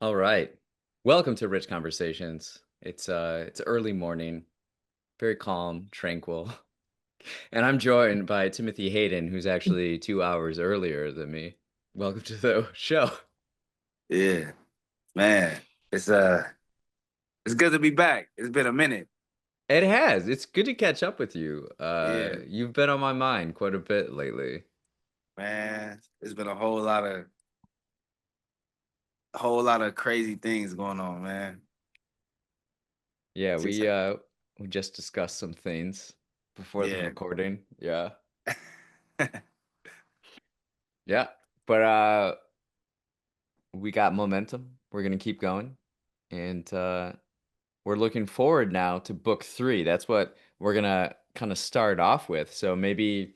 All right. Welcome to Rich Conversations. It's early morning, very calm, tranquil. And I'm joined by Timothy Hayden, who's actually 2 hours earlier than me. Welcome to the show. Yeah, man. It's it's good to be back. It's been a minute. It has. It's good to catch up with you. Yeah, You've been on my mind quite a bit lately. man. It's been a whole lot of crazy things going on, man. Yeah, Just we just discussed some things before the yeah. recording. Yeah. Yeah. But we got momentum. We're gonna keep going. And we're looking forward now to book 3. That's what we're gonna kind of start off with. So maybe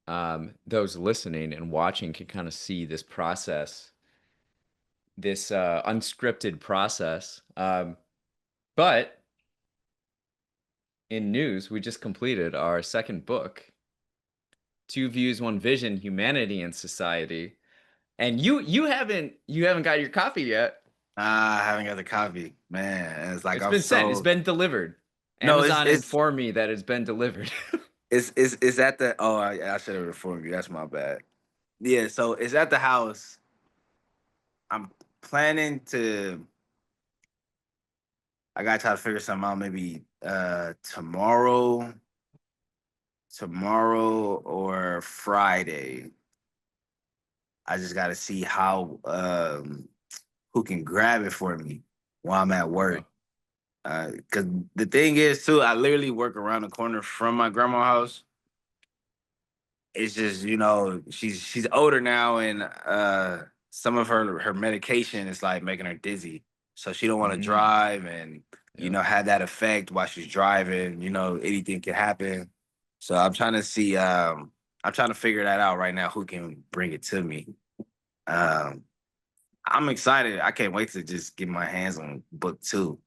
those listening and watching can kind of see this process, this unscripted process. But in news, we just completed our second book, Two Views, One Vision: Humanity and Society. And you haven't got your copy yet. I haven't got the copy, man. It's like It's I'm been sent. It's so been delivered. no. Amazon informed me that it's been delivered. It's at the. Oh, I should have informed you. That's my bad. Yeah, so it's at the house. I'm planning to. I gotta try to figure something out. Maybe tomorrow or Friday. I just got to see how who can grab it for me while I'm at work. Oh, Because the thing is too, I literally work around the corner from my grandma's house. It's just she's older now, and some of her medication is like making her dizzy, so she don't want to mm, drive and yeah. have that effect while she's driving. Anything can happen. So I'm trying to see. I'm trying to figure that out right now. Who can bring it to me? Um, I'm excited. I can't wait to just get my hands on book two.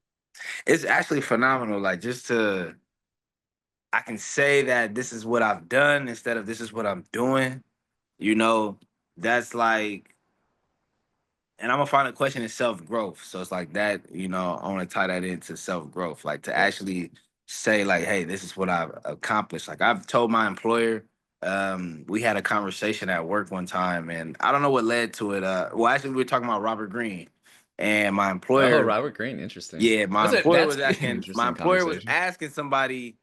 It's actually phenomenal. Like I can say that this is what I've done instead of this is what I'm doing. You know, that's like, and I'm gonna find a question in self growth. So it's like that. I want to tie that into self growth, like to Yeah. actually say like, hey, this is what I've accomplished. Like I've told my employer. We had a conversation at work one time, and I don't know what led to it. Well, actually, we were talking about Robert Greene, and my Oh, employer. Robert Greene, interesting. Yeah, my employer That's was an asking. My interesting employer was conversation. asking somebody.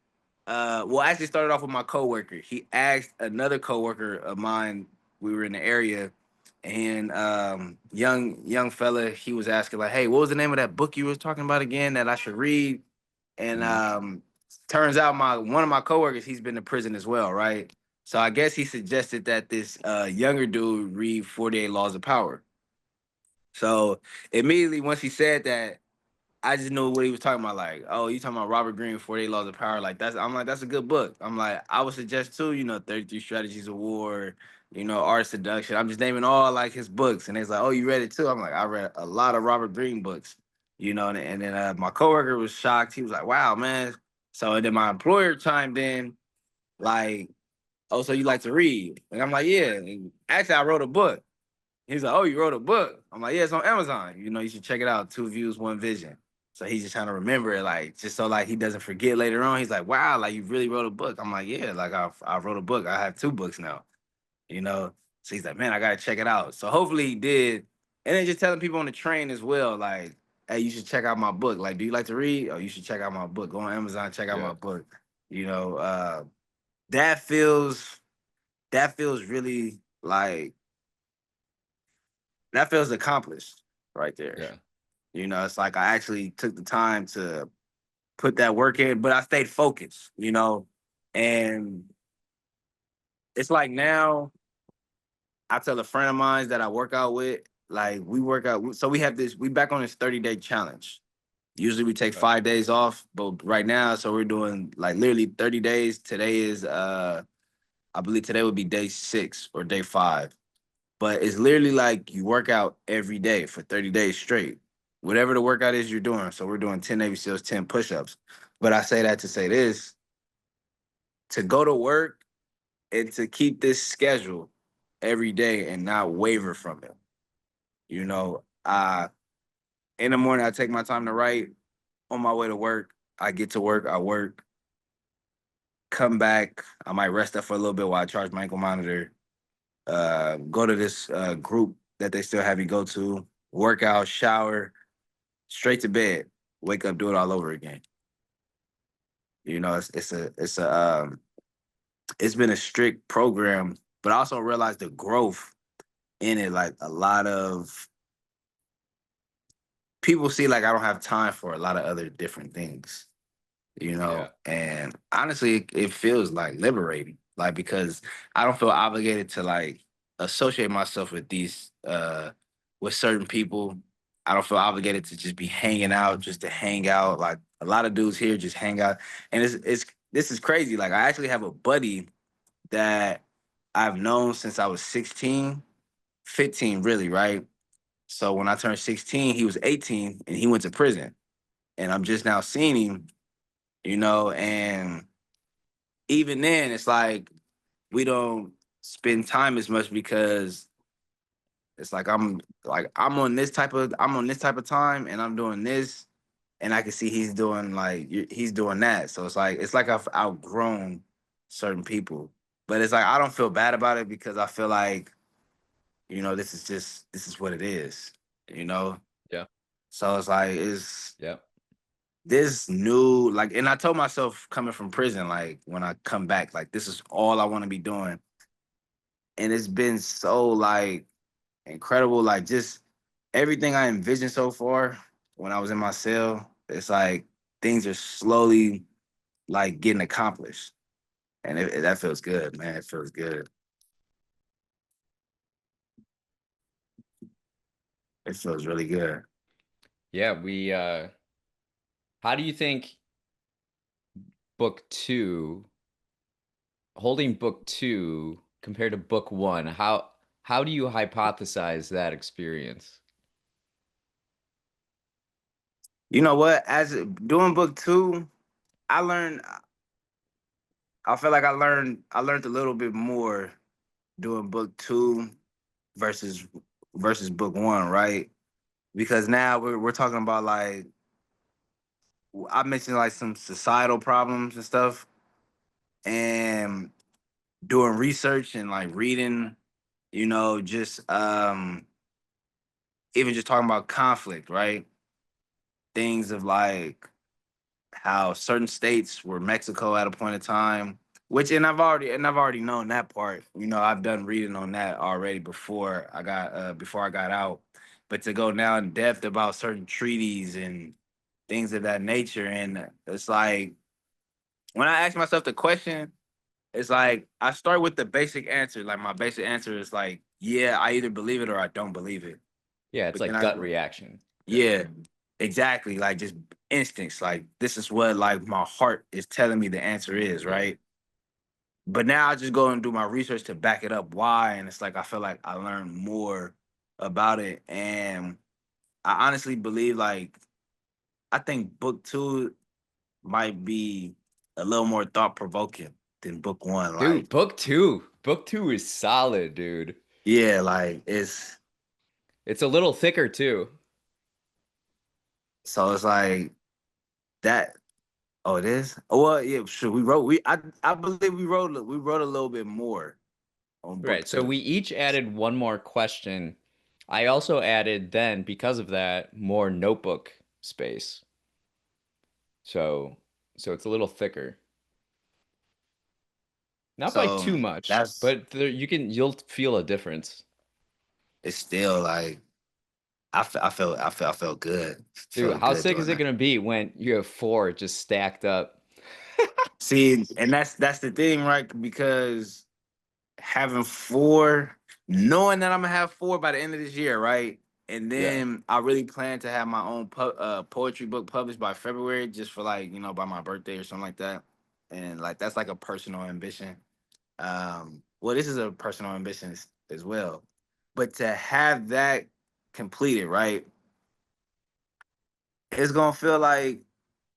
Well, actually started off with my coworker. He asked another coworker of mine. We were in the area, and young fella. He was asking like, "Hey, what was the name of that book you was talking about again that I should read?" And Mhm. turns out my one of my coworkers, he's been to prison as well, right? So I guess he suggested that this younger dude read 48 Laws of Power. So immediately once he said that, I just knew what he was talking about. Like, oh, you talking about Robert Greene, 48 Laws of Power. Like I'm like, that's a good book. I'm like, I would suggest too, 33 Strategies of War, Art Seduction. I'm just naming all like his books. And he's like, oh, you read it too? I'm like, I read a lot of Robert Greene books, and then my coworker was shocked. He was like, wow, man. So and then my employer chimed in, like, oh, so you like to read? And I'm like, yeah. And actually, I wrote a book. He's like, oh, you wrote a book? I'm like, yeah, it's on Amazon. You should check it out. Two Views, One Vision. So he's just trying to remember it, like, just so like he doesn't forget later on. He's like, wow, like you really wrote a book. I'm like, yeah, like I wrote a book. I have two books now. You know. So he's like, man, I gotta check it out. So hopefully he did. And then just telling people on the train as well, like, hey, you should check out my book. Like, do you like to read? Oh, you should check out my book. Go on Amazon, check out Yeah. my book. You know, that feels that feels really like that feels accomplished right there. Yeah. It's like I actually took the time to put that work in, but I stayed focused, and it's like now I tell a friend of mine that I work out with, like we work out. So we back on this 30-day challenge. Usually we take Okay. 5 days off, but right now, so we're doing like literally 30 days. Today is, I believe today would be day 6 or day 5. But it's literally like you work out every day for 30 days straight. Whatever the workout is you're doing. So we're doing 10 Navy SEALs, 10 push-ups. But I say that to say this, to go to work and to keep this schedule every day and not waver from it. You know, in the morning I take my time to write. On my way to work, I get to work, I work, come back, I might rest up for a little bit while I charge my ankle monitor, go to this group that they still have you go to, work out, shower, straight to bed, wake up, do it all over again. You know, it's been a strict program, but I also realized the growth in it. Like a lot of people see like I don't have time for a lot of other different things, you Yeah. know. And honestly, it feels like liberating, like because I don't feel obligated to like associate myself with these with certain people. I don't feel obligated to just be hanging out just to hang out. Like a lot of dudes here just hang out, and it's this is crazy. Like I actually have a buddy that I've known since I was 16, 15, really, right? So when I turned 16, he was 18 and he went to prison. And I'm just now seeing him, you know, and even then it's like we don't spend time as much because it's like I'm on this type of time and I'm doing this and I can see he's doing that. So it's like I've outgrown certain people. But it's like I don't feel bad about it because I feel like, you know, this is what it is, you know? Yeah. So it's like it's Yeah. this new like and I told myself coming from prison, like when I come back, like this is all I want to be doing. And it's been so like incredible, like just everything I envisioned so far when I was in my cell, it's like things are slowly like getting accomplished. And that feels good, man. It feels good. It feels really good. Yeah, we how do you think book 2 holding book 2 compared to book 1, how do you hypothesize that experience? You know what? As doing book two, I learned I feel like I learned a little bit more doing book two versus book one, right? Because now we're talking about like I mentioned like some societal problems and stuff, and doing research and like reading, you know, just even just talking about conflict, right? Things of like how certain states were Mexico at a point in time, which and I've already known that part. You know, I've done reading on that already before I got out. But to go now in depth about certain treaties and things of that nature, and it's like when I ask myself the question, it's like I start with the basic answer. Like my basic answer is like, yeah, I either believe it or I don't believe it. Yeah, it's But then like I gut reaction. yeah, exactly. Like just instincts. Like this is what like my heart is telling me the answer is, Yeah. right? But now I just go and do my research to back it up why. And it's like I feel like I learned more about it. And I honestly believe like I think book two might be a little more thought provoking than book one. Dude, Like, book 2 is solid, dude. yeah, like it's It's a little thicker too. so it's like that. Oh, it is. Oh, well, yeah, sure. I believe we wrote a little bit more on book Right. So two. we each added one more question. I also added then, because of that, more notebook space. So so it's a little thicker. Not by So too much, that's but you'll feel a difference. it's still like I felt good. Dude, Felt how good sick is doing it that. gonna be when you have four just stacked up? See, and that's the thing, right? Because having four, knowing that I'm gonna have four by the end of this year, right? And Yeah. then I really plan to have my own poetry book published by February, just for like by my birthday or something like that. And like that's like a personal ambition. Well, this is a personal ambition as well, but to have that completed, right? It's gonna feel like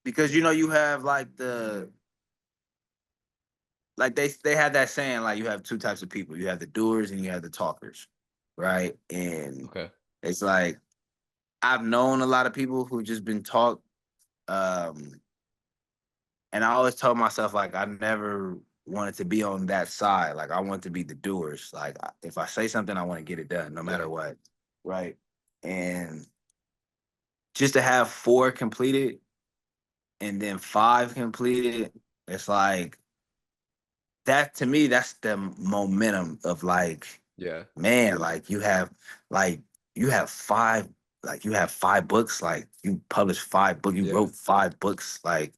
because you have like they have that saying like you have two types of people. You have the doers and you have the talkers, right? And Okay. it's like I've known a lot of people who just been taught, um, and I always told myself like I never wanted to be on that side. Like I want to be the doers. Like if I say something, I want to get it done, no Yeah. matter what. Right. And just to have four completed and then five completed, it's like that to me. That's the momentum of like, Yeah. man, like you have five, like you have five books, like you published five books, you Yeah. wrote five books, like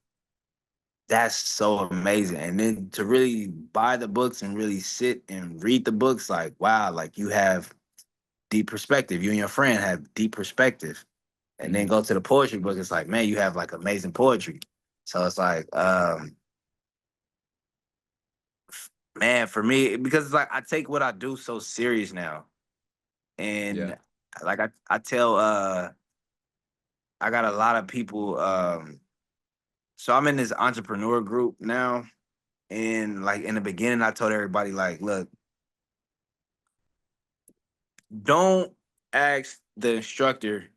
that's so amazing. And then to really buy the books and really sit and read the books, like wow, like you have deep perspective. You and your friend have deep perspective. And then Mhm. go to the poetry book, it's like, man, you have like amazing poetry. So it's like, man, for me, because it's like I take what I do so serious now. Yeah. And like I tell I got a lot of people so I'm in this entrepreneur group now. And like in the beginning, I told everybody, like, look, don't ask the instructor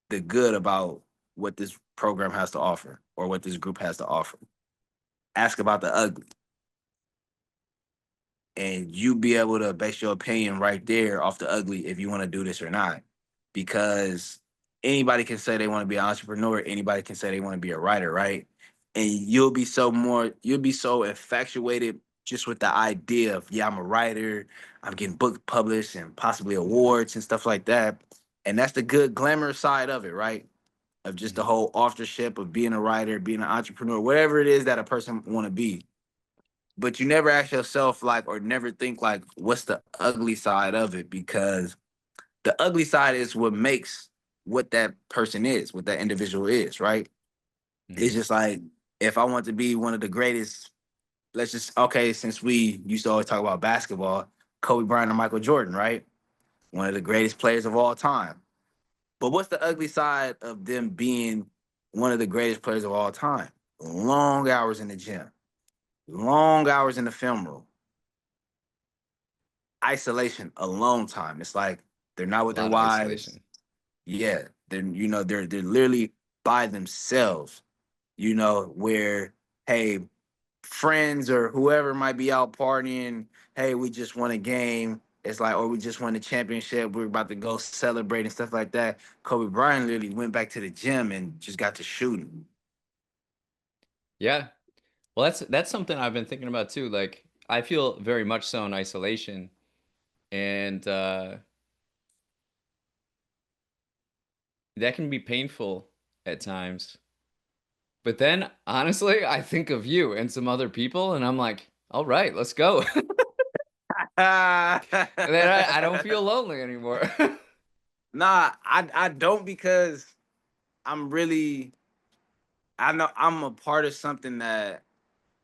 the good about what this program has to offer or what this group has to offer. Ask about the ugly. And you be able to base your opinion right there off the ugly if you want to do this or not. Because anybody can say they want to be an entrepreneur, anybody can say they want to be a writer, right? And you'll be so infatuated just with the idea of, yeah, I'm a writer, I'm getting books published and possibly awards and stuff like that. And that's the good glamour side of it, right? Of just the Mhm. whole authorship of being a writer, being an entrepreneur, whatever it is that a person want to be. But you never ask yourself like, or never think like, what's the ugly side of it? Because the ugly side is what makes what that person is, what that individual is, right? It's Mhm. just like, if I want to be one of the greatest, let's just, okay, since we used to always talk about basketball, Kobe Bryant or Michael Jordan, right? One of the greatest players of all time. But what's the ugly side of them being one of the greatest players of all time? Long hours in the gym, long hours in the film room, isolation, alone time. It's like they're not A with their lot of wives. isolation. Yeah, they're literally by themselves. Where hey, friends or whoever might be out partying. Hey, we just won a game. It's like, or we just won the championship. We're about to go celebrate and stuff like that. Kobe Bryant literally went back to the gym and just got to shooting. Yeah. Well, that's something I've been thinking about too. Like I feel very much so in isolation and that can be painful at times. But then honestly, I think of you and some other people and I'm like, "All right, let's go." nah, And then I don't feel lonely anymore. I don't because I'm really I know I'm a part of something that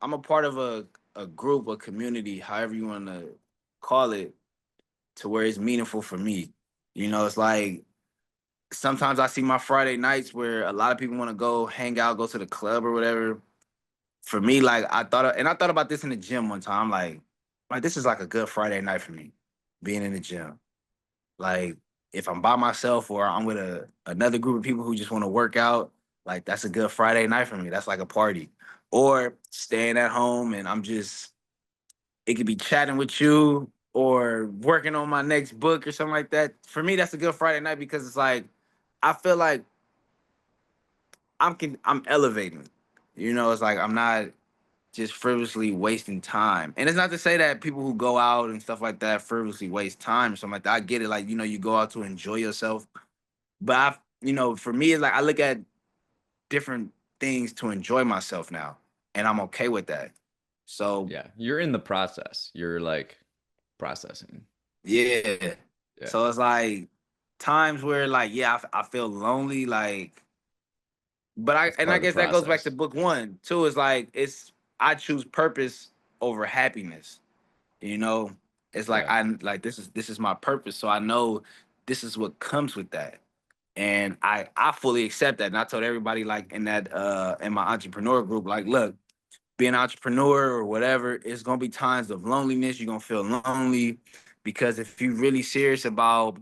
I'm a part of a group, a community, however you want to call it, to where it's meaningful for me. It's like sometimes I see my Friday nights where a lot of people want to go hang out, go to the club or whatever. For me, like I thought about this in the gym one time. Like this is like a good Friday night for me, being in the gym. Like if I'm by myself or I'm with another group of people who just want to work out, like that's a good Friday night for me. That's like a party. Or staying at home and I'm just it could be chatting with you or working on my next book or something like that. For me, that's a good Friday night because it's like I feel like I'm elevating. It's like I'm not just frivolously wasting time. And it's not to say that people who go out and stuff like that frivolously waste time or something like that. I get it. Like, you go out to enjoy yourself. But for me, it's like I look at different things to enjoy myself now. And I'm okay with that. So Yeah, you're in the process. You're like processing. yeah. Yeah, So it's like times where like, yeah, I feel lonely, like, but that's I part of the guess that goes back to process. book one too. Is like I choose purpose over happiness. You know, it's like Yeah. I like this is my purpose, so I know this is what comes with that, and I fully accept that. And I told everybody like in my entrepreneur group, like, look, being an entrepreneur or whatever, it's gonna be times of loneliness. You're gonna feel lonely because if you're really serious about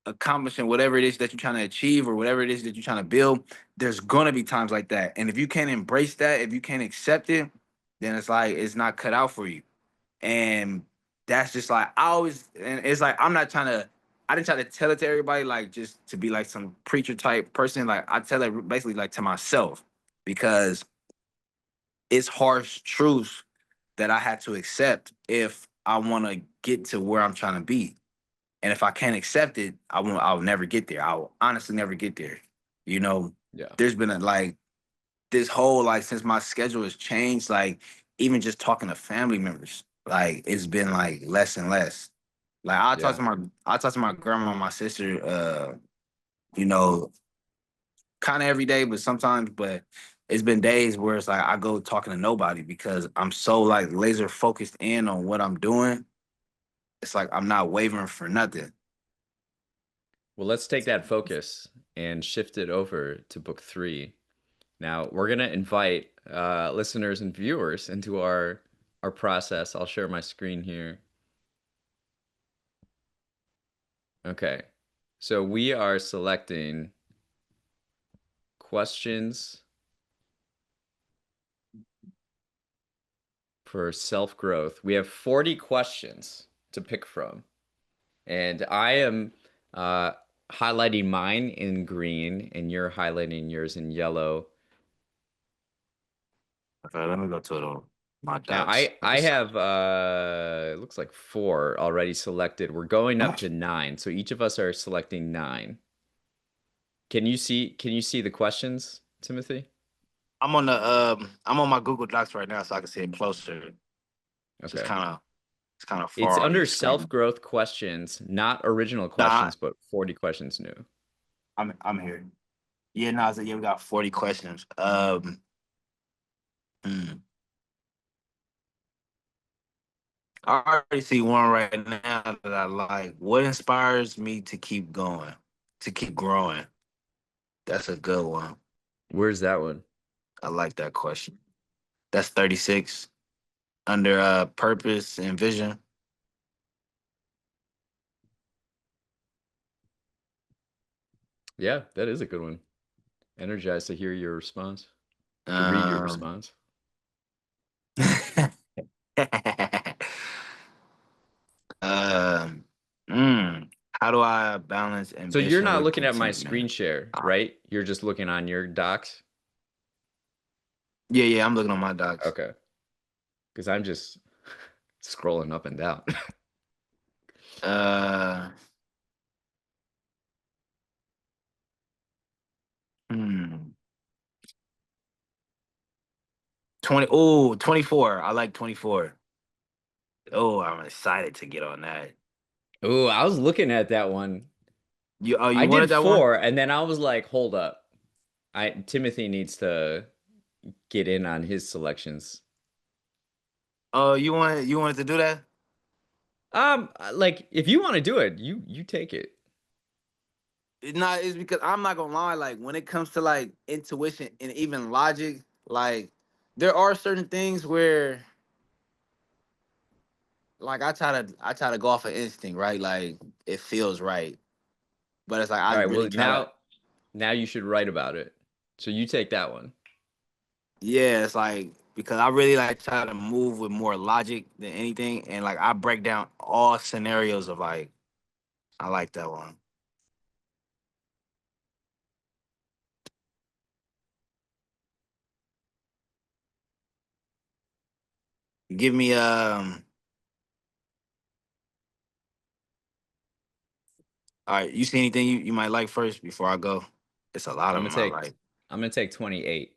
accomplishing whatever it is that you're trying to achieve or whatever it is that you're trying to build, there's gonna be times like that. And if you can't embrace that, if you can't accept it, then it's like it's not cut out for you. And that's just like I always, and it's like I didn't try to tell it to everybody like just to be like some preacher type person. Like I tell it basically like to myself because it's harsh truths that I had to accept if I want to get to where I'm trying to be. And if I can't accept it, I'll never get there. I'll honestly never get there. You know, Yeah. there's been a like this whole like since my schedule has changed, like even just talking to family members, like it's been like less and less. Like Yeah. I talk to my grandma, my sister, you know, kind of every day, but sometimes, but it's been days where it's like I go talking to nobody because I'm so like laser focused in on what I'm doing. It's like I'm not wavering for nothing. Well, let's take that focus and shift it over to book three. Now, we're going to invite listeners and viewers into our process. I'll share my screen here. Okay. So we are selecting questions for self-growth. We have 40 questions to pick from. And I am uh, highlighting mine in green, and you're highlighting yours in yellow. Okay, let me go to my Now docs. I have it looks like four already selected. We're going up to nine. So each of us are selecting nine. Can you see the questions, Timothy? I'm on my Google Docs right now so I can see it closer. It's just Okay. it's kind of It's far on under your screen. self-growth questions, not original Nah, questions, but 40 questions new. I'm here. Yeah, no, so yeah, we got 40 questions. Hmm. I already see one right now that I like. What inspires me to keep going, to keep growing? That's a good one. Where's that one? I like that question. That's 36 under purpose and vision. Yeah, that is a good one. Energized to hear your response, to read your Um, response. um, how do I balance So you're ambition not with looking at my contentment? screen share, right? You're just looking on your docs. Yeah, yeah, I'm looking on my docs. Okay. Because I'm just scrolling up and down. Uh, hmm. 20. Oh, 24. I like 24. Oh, I'm excited to get on that. Oh, I was looking at that one. You I wanted did that one? four, and then I was like, hold up. I Timothy needs to get in on his selections. Oh, you wanted to do that? Like if you want to do it, you take it. Not it's because I'm not gonna lie, like when it comes to like intuition and even logic, like there are certain things where like I try to go off of instinct, right? Like it feels right. But it's like I All right, really well try to now you should write about it. So you take that one. yeah, it's like because I really like try to move with more logic than anything. And like I break down all scenarios of like I like that one. Give me all right, you see anything you might like first before I go? It's a lot I'm of gonna them I take like. I'm gonna take 28.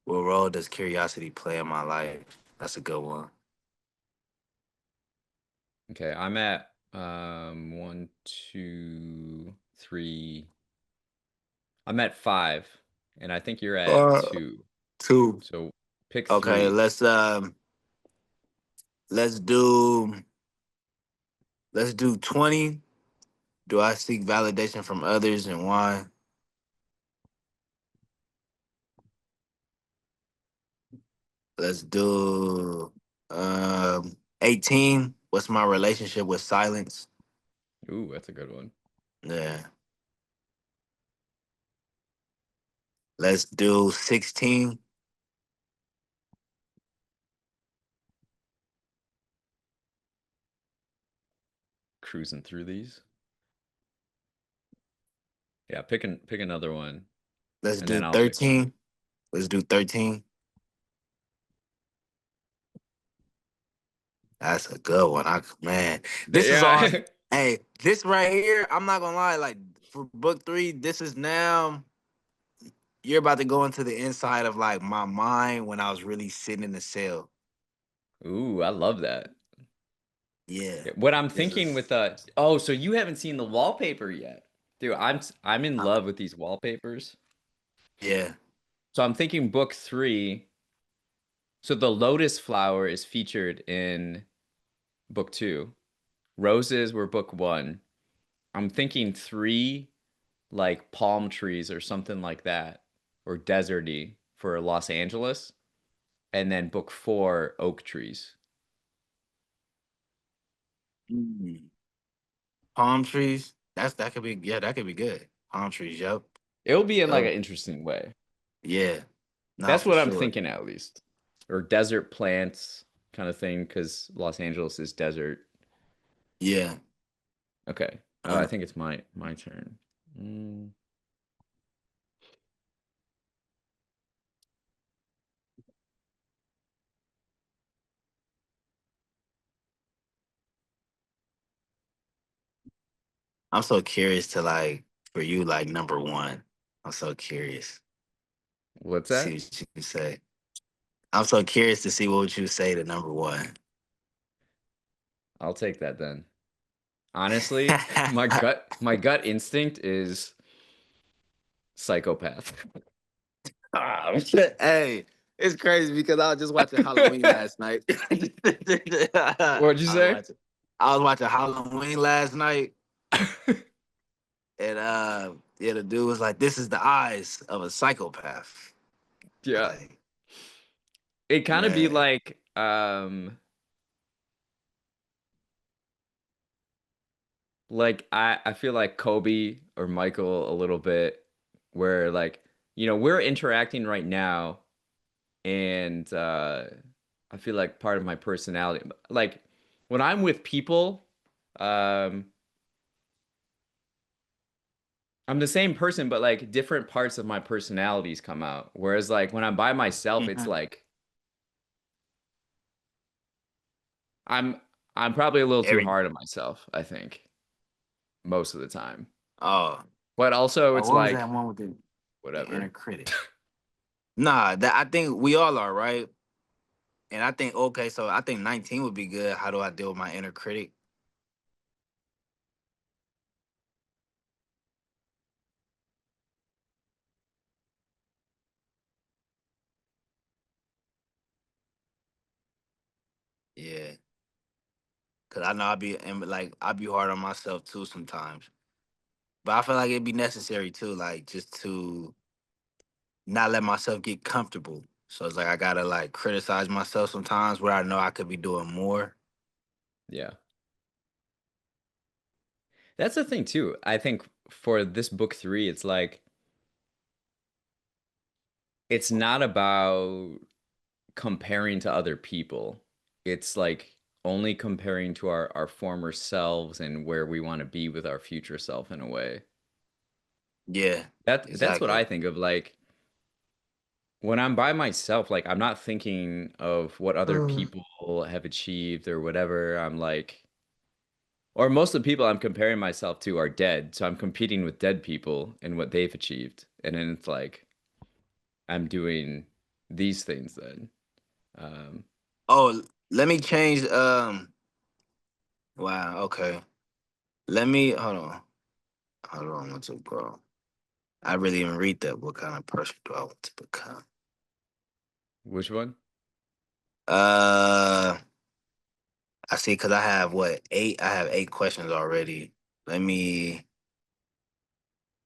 What role does curiosity play in my life? That's a good one. Okay, I'm at one, two, three. I'm at five, and I think you're at Uh, two. two. So pick Okay, three. let's do let's do 20. Do I seek validation from others and why? Let's do 18. What's my relationship with silence? Ooh, that's a good one. Yeah. Let's do 16. Cruising through these. Yeah, pick another one, Let's and do then I'll pick one. 13. Let's do 13. That's a good one. Man, this is all. Yeah. Hey, this right here. I'm not gonna lie. Like for book three, this is now. You're about to go into the inside of like my mind when I was really sitting in the cell. Ooh, I love that. Yeah, Yeah, what I'm this thinking is. with oh, so you haven't seen the wallpaper yet. Dude, I'm in Uh, love with these wallpapers. yeah. So I'm thinking book 3. So the lotus flower is featured in book 2. Roses were book 1. I'm thinking 3 like palm trees or something like that, or deserty for Los Angeles, and then book 4 oak trees. Mm. Palm trees. That could be. Yeah, that could be good. Palm trees. Yep. It'll be in like Yep. an interesting way. Yeah. Nah, That's for what I'm sure. thinking at least. Or desert plants kind of thing, because Los Angeles is desert. Yeah. Okay. Oh, I Uh, think it's my turn. Mm, I'm so curious to like for you like number one. I'm so curious what's to see that? what you say. I'm so curious to see what you say to number one. I'll take that then. Honestly, my gut instinct is psychopath. Oh, shit. Hey, it's crazy because I was just watching Halloween last night. I What'd you was say? watching. I was watching Halloween last night, and yeah, the dude was like, "This is the eyes of a psychopath." Yeah. Like, It kind of be man, like I feel like Kobe or Michael a little bit, where like, we're interacting right now, and I feel like part of my personality, like when I'm with people, um I'm the same person, but like different parts of my personalities come out. Whereas like when I'm by myself, it's Mhm. like I'm I'm probably a little too every hard on myself, I think, most of the time. oh, But also oh, it's what was that like one with the inner whatever. critic? Nah, that I think we all are right, and I think okay, so I think 19 would be good. How do I deal with my inner critic? Yeah, because I know I'd be hard on myself too sometimes. But I feel like it'd be necessary too, like just to not let myself get comfortable. So it's like I gotta like criticize myself sometimes where I know I could be doing more. Yeah. That's the thing too. I think for this book 3, it's like it's not about comparing to other people. It's like only comparing to our former selves and where we want to be with our future self in a way. Yeah, That's what exactly. I think of, like when I'm by myself, like I'm not thinking of what other Mm. people have achieved or whatever. I'm like, or most of the people I'm comparing myself to are dead, so I'm competing with dead people and what they've achieved. And then it's like I'm doing these things then. Um, Oh, let me change. Wow. Okay. Let me hold on. Hold on. What's up, bro? I really didn't read that. What kind of person do I want to become? which one? Uh, I see. Cause I have what eight? I have 8 questions already. Let me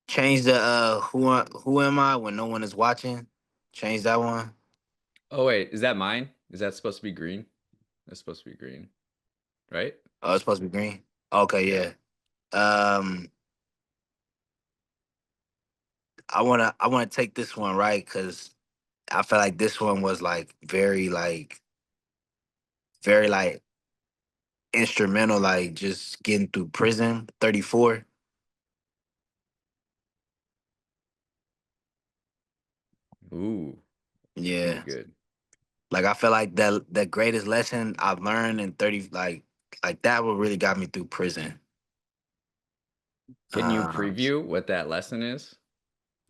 change the who am I when no one is watching? Change that one. Oh wait, is that mine? Is that supposed to be green? That's supposed to be green, right? Oh, it's supposed to be green. Okay, Yeah. yeah. Um, I wanna take this one right because I feel like this one was like very like instrumental, like just getting through prison. 34. Ooh, pretty Yeah. good. Like I feel like the greatest lesson I've learned in 30, like that what really got me through prison. Can you Um preview what that lesson is?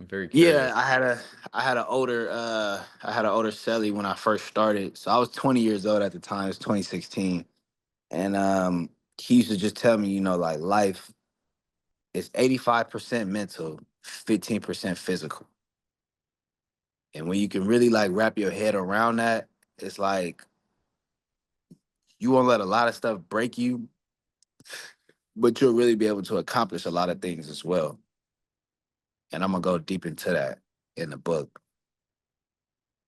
I'm very yeah, curious. I had an older celly when I first started. So I was 20 years old at the time. It's 2016. And he used to just tell me, like life is 85% mental, 15% physical. And when you can really like wrap your head around that, it's like you won't let a lot of stuff break you, but you'll really be able to accomplish a lot of things as well. And I'm gonna go deep into that in the book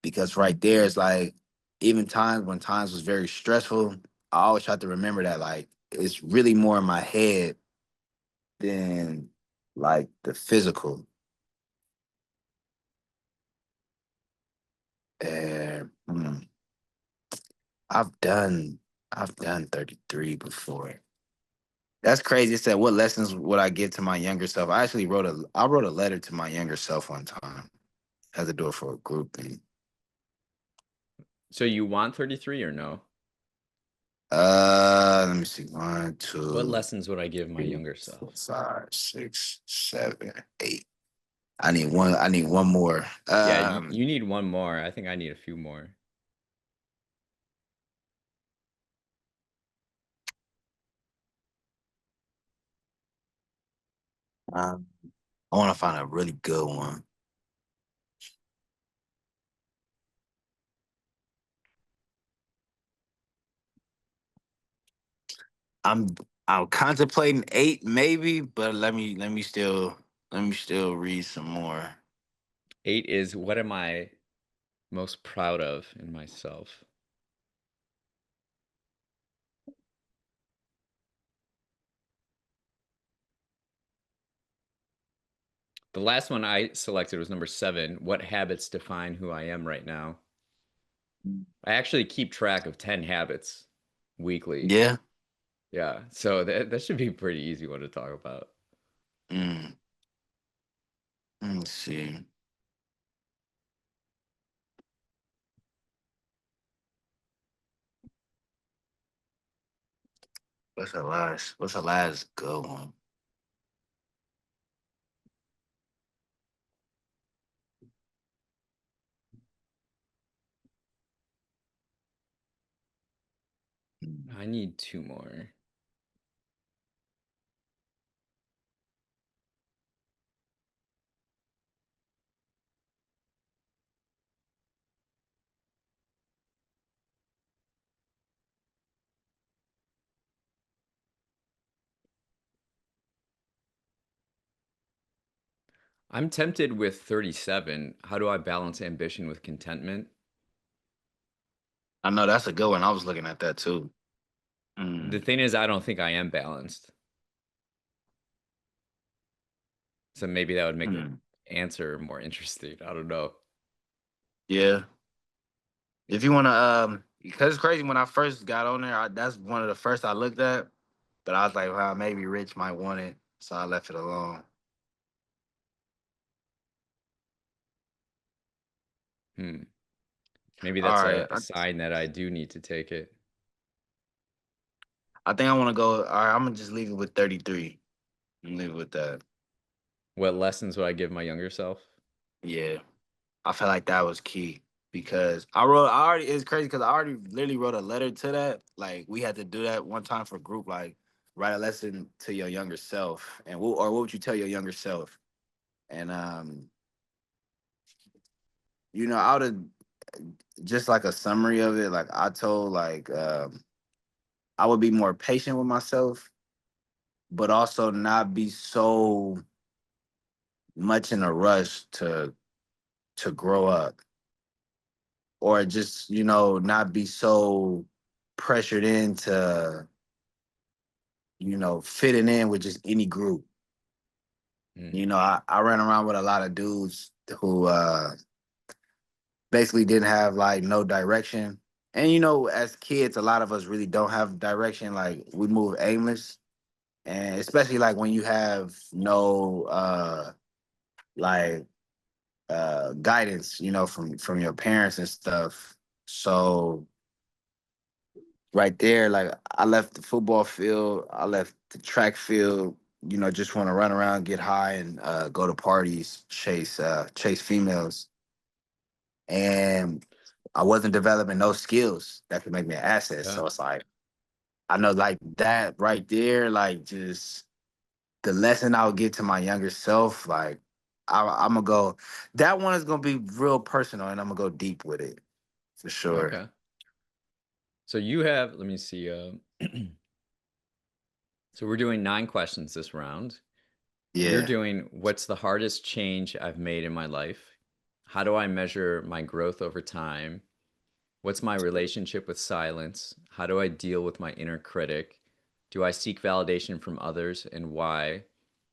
because right there is like even times when times was very stressful, I always try to remember that like it's really more in my head than like the physical. And I've done I've done 33 before. That's crazy. It said, "What lessons would I give to my younger self?" I wrote a letter to my younger self one time. I had to do it for a group thing. So you want 33 or no? Let me see. One, What two, lessons would I give my three, younger four, self? 5, 6, 7, 8. I need one. I need one more. Yeah, you need one more. I think I need a few more. Um, I want to find a really good one. I'm I'm contemplating 8 maybe, but let me still read some more. 8 is what am I most proud of in myself? The last one I selected was number 7. What habits define who I am right now? I actually keep track of 10 habits weekly. Yeah. Yeah, so that should be a pretty easy one to talk about. Mm, let's see. What's the last good one? Mm. I need 2 more. I'm tempted with 37. How do I balance ambition with contentment? I know that's a good one. I was looking at that too. The Mm, thing is, I don't think I am balanced. So maybe that would make the mm. answer more interesting. I don't know. Yeah. If you want to, because it's crazy when I first got on there, that's one of the first I looked at. But I was like, well, maybe Rich might want it, so I left it alone. Hmm. Maybe All that's right, a sign that I do need to take it. I think I want to go. All right, I'm gonna just leave it with 33. I'm leave it with that. What lessons would I give my younger self? Yeah, I felt like that was key because I wrote. I already. It's crazy because I already literally wrote a letter to that. Like we had to do that one time for group. Like write a lesson to your younger self, and what would you tell your younger self? And out of just like a summary of it, like I told like I would be more patient with myself, but also not be so much in a rush to grow up, or just not be so pressured into fitting in with just any group. Mm, You know, I ran around with a lot of dudes who basically didn't have like no direction. And you know, as kids, a lot of us really don't have direction. Like we move aimless. And especially like when you have no like guidance, you know, from your parents and stuff. So right there, like I left the football field, I left the track field, you know, just want to run around, get high, and go to parties, chase females, and I wasn't developing those skills that could make me an asset. yeah. So it's like I know, like that right there, like just the lesson I would give to my younger self, like I'm gonna go. That one is gonna be real personal, and I'm gonna go deep with it for sure. Okay. So you have, let me see. So we're doing 9 questions this round. You're Yeah. doing what's the hardest change I've made in my life? How do I measure my growth over time? What's my relationship with silence? How do I deal with my inner critic? Do I seek validation from others and why?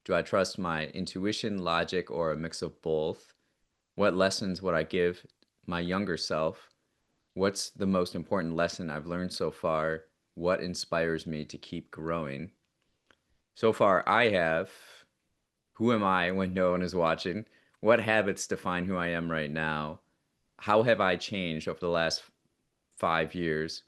Do I trust my intuition, logic, or a mix of both? What lessons would I give my younger self? What's the most important lesson I've learned so far? What inspires me to keep growing? So far, I have who am I when no one is watching? What habits define who I am right now? How have I changed over the last 5 years?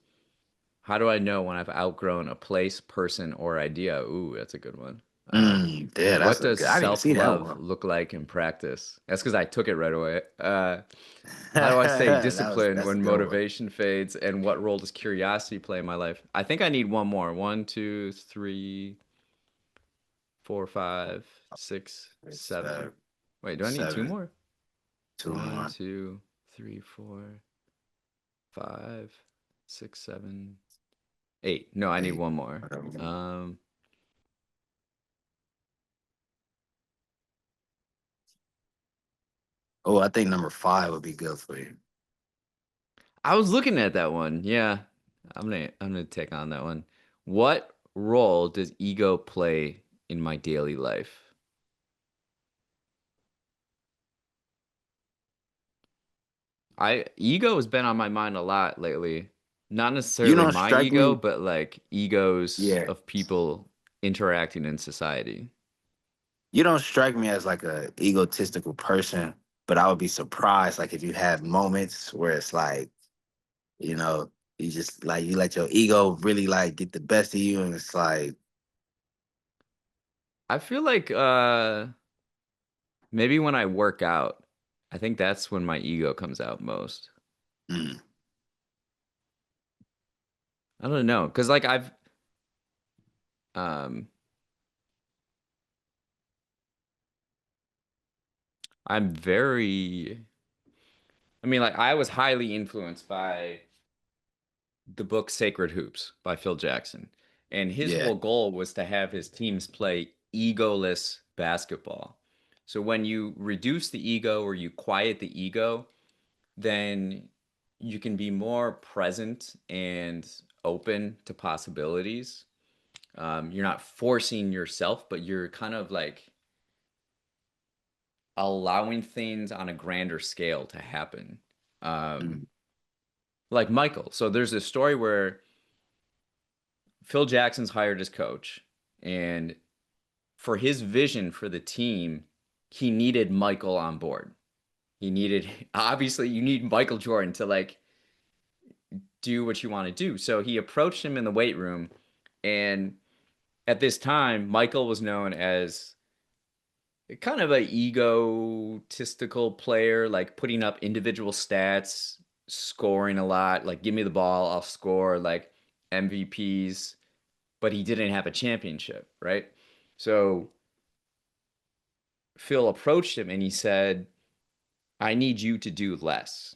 How do I know when I've outgrown a place, person, or idea? Ooh, that's a good one. Yeah, that's What a does good. I didn't even self see that love one. look like in practice? That's because I took it right away. How do I stay disciplined That's a when good one. motivation fades? And what role does curiosity play in my life? I think I need one more. One, two, three, four, five, six, It's seven. Wait, do I need two seven, more? two, One, one. two, three, four, five, six, seven, eight. No, I need Eight. one more. Um, Oh, I think number five would be good for you. I was looking at that one. Yeah, I'm gonna take on that one. What role does ego play in my daily life? I ego has been on my mind a lot lately. Not You necessarily don't my strike ego, me. but like egos Yeah, of people interacting in society. you don't strike me as like a egotistical person, but I would be surprised like if you have moments where it's like, you know, you just like you let your ego really like get the best of you, and it's like, I feel like maybe when I work out, I think that's when my ego comes out most. mm, I don't know, because like um I'm very I mean like I was highly influenced by the book Sacred Hoops by Phil Jackson. And his yeah, whole goal was to have his teams play egoless basketball. So when you reduce the ego or you quiet the ego, then you can be more present and open to possibilities. You're not forcing yourself, but you're kind of like allowing things on a grander scale to happen. Um, mm, like Michael. So there's this story where Phil Jackson's hired his coach, and for his vision for the team, he needed Michael on board. He needed obviously you need Michael Jordan to like do what you want to do. So he approached him in the weight room, and at this time, Michael was known as kind of a egotistical player, like putting up individual stats, scoring a lot, like give me the ball, I'll score, like MVPs, but he didn't have a championship, right? So Phil approached him and he said, I need you to do less.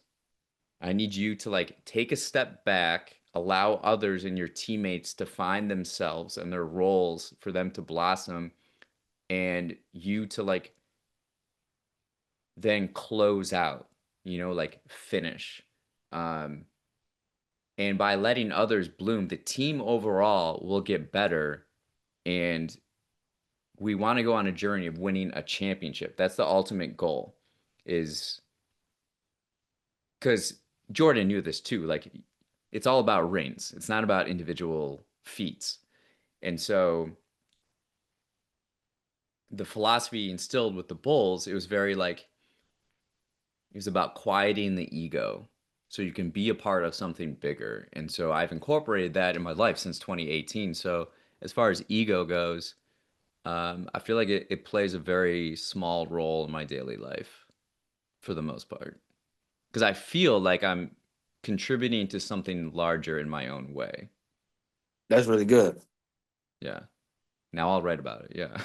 I need you to like take a step back, allow others and your teammates to find themselves and their roles for them to blossom, and you to like then close out, like finish. Um, and by letting others bloom, the team overall will get better. And we want to go on a journey of winning a championship. That's the ultimate goal, is because Jordan knew this too. Like, it's all about rings. It's not about individual feats. And so the philosophy instilled with the Bulls, it was very like it was about quieting the ego so you can be a part of something bigger. And so I've incorporated that in my life since 2018. So as far as ego goes, I feel like it plays a very small role in my daily life for the most part. Because I feel like I'm contributing to something larger in my own way. That's really good. Yeah. Now I'll write about it. Yeah.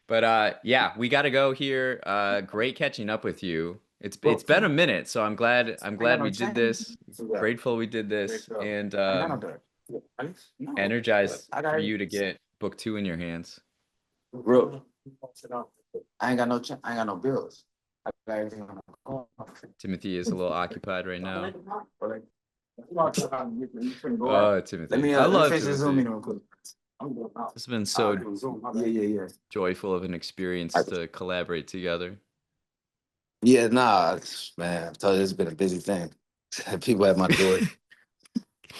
But yeah, we got to go here. Great catching up with you. It's been a minute, so I'm I ain't got glad no we did change. this. Yeah. Grateful we did this, and I ain't got no dirt. No. energized I for got you to get book two in your hands. real. I ain't got no. I ain't got no bills. I got everything on the call. Timothy is a little occupied right now. Oh, Let Timothy. me I let me love finish this Zoom Timothy. meeting real quick. I'm going out. It's been Ah, so Zoom. Yeah, yeah, yeah. joyful of an I, experience to collaborate together. yeah, nah, man. I told you it's been a busy thing. People at my door.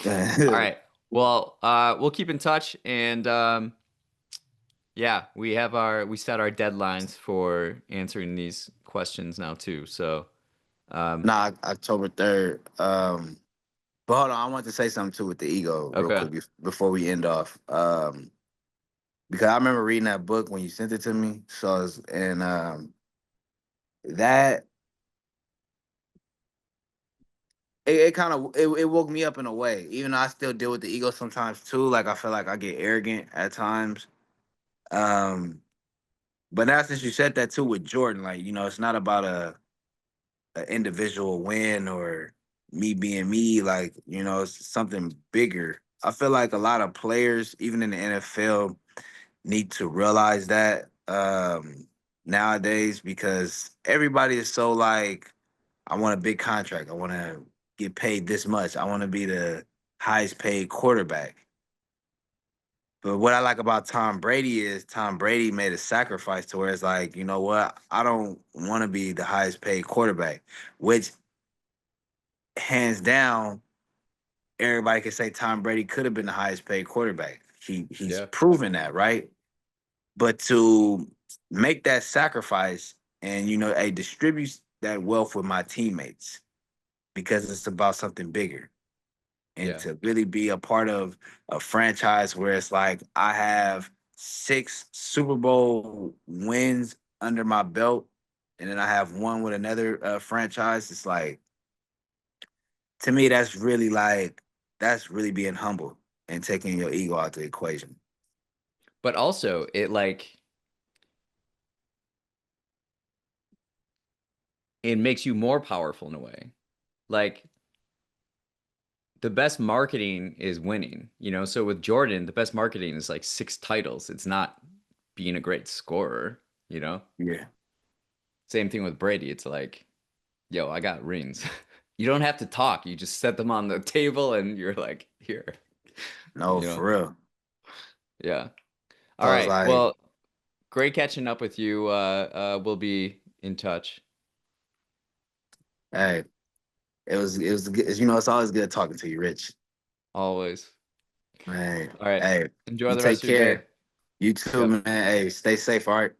All Yeah, right. Well, we'll keep in touch, and yeah, we set our deadlines for answering these questions now too. So, um, nah, October 3rd. But hold on, I want to say something too with the ego real okay. quick before we end off. Because I remember reading that book when you sent it to me. So and that it kind of it woke me up in a way. Even though I still deal with the ego sometimes too. Like I feel like I get arrogant at times. Um, but now since you said that too with Jordan, like it's not about a individual win or me being me. Like it's something bigger. I feel like a lot of players, even in the NFL, need to realize that nowadays because everybody is so like, I want a big contract. I want to get paid this much. I want to be the highest paid quarterback. But what I like about Tom Brady is Tom Brady made a sacrifice to where it's like, you know what? I don't want to be the highest paid quarterback, which hands down, everybody can say Tom Brady could have been the highest paid quarterback. He's Yeah. proven that, right? But to make that sacrifice and hey, distribute that wealth with my teammates because it's about something bigger. And Yeah. to really be a part of a franchise where it's like I have 6 Super Bowl wins under my belt, and then I have one with another franchise. It's like, to me, that's really being humble and taking your ego out the equation. But also, it makes you more powerful in a way. Like, the best marketing is winning, you know? So with Jordan, the best marketing is like 6 titles. It's not being a great scorer, you know? Yeah, Same thing with Brady. It's like, yo, I got rings. You don't have to talk. You just set them on the table and you're like, here, no, you know? for real. Yeah. All So it's right. like, Well, great catching up with you. We'll be in touch hey, it was good. It's always good talking to you, Rich. always. Hey, All right. hey, Enjoy you the take rest of your day. care. You too, Yep. man. Hey, stay safe, all right?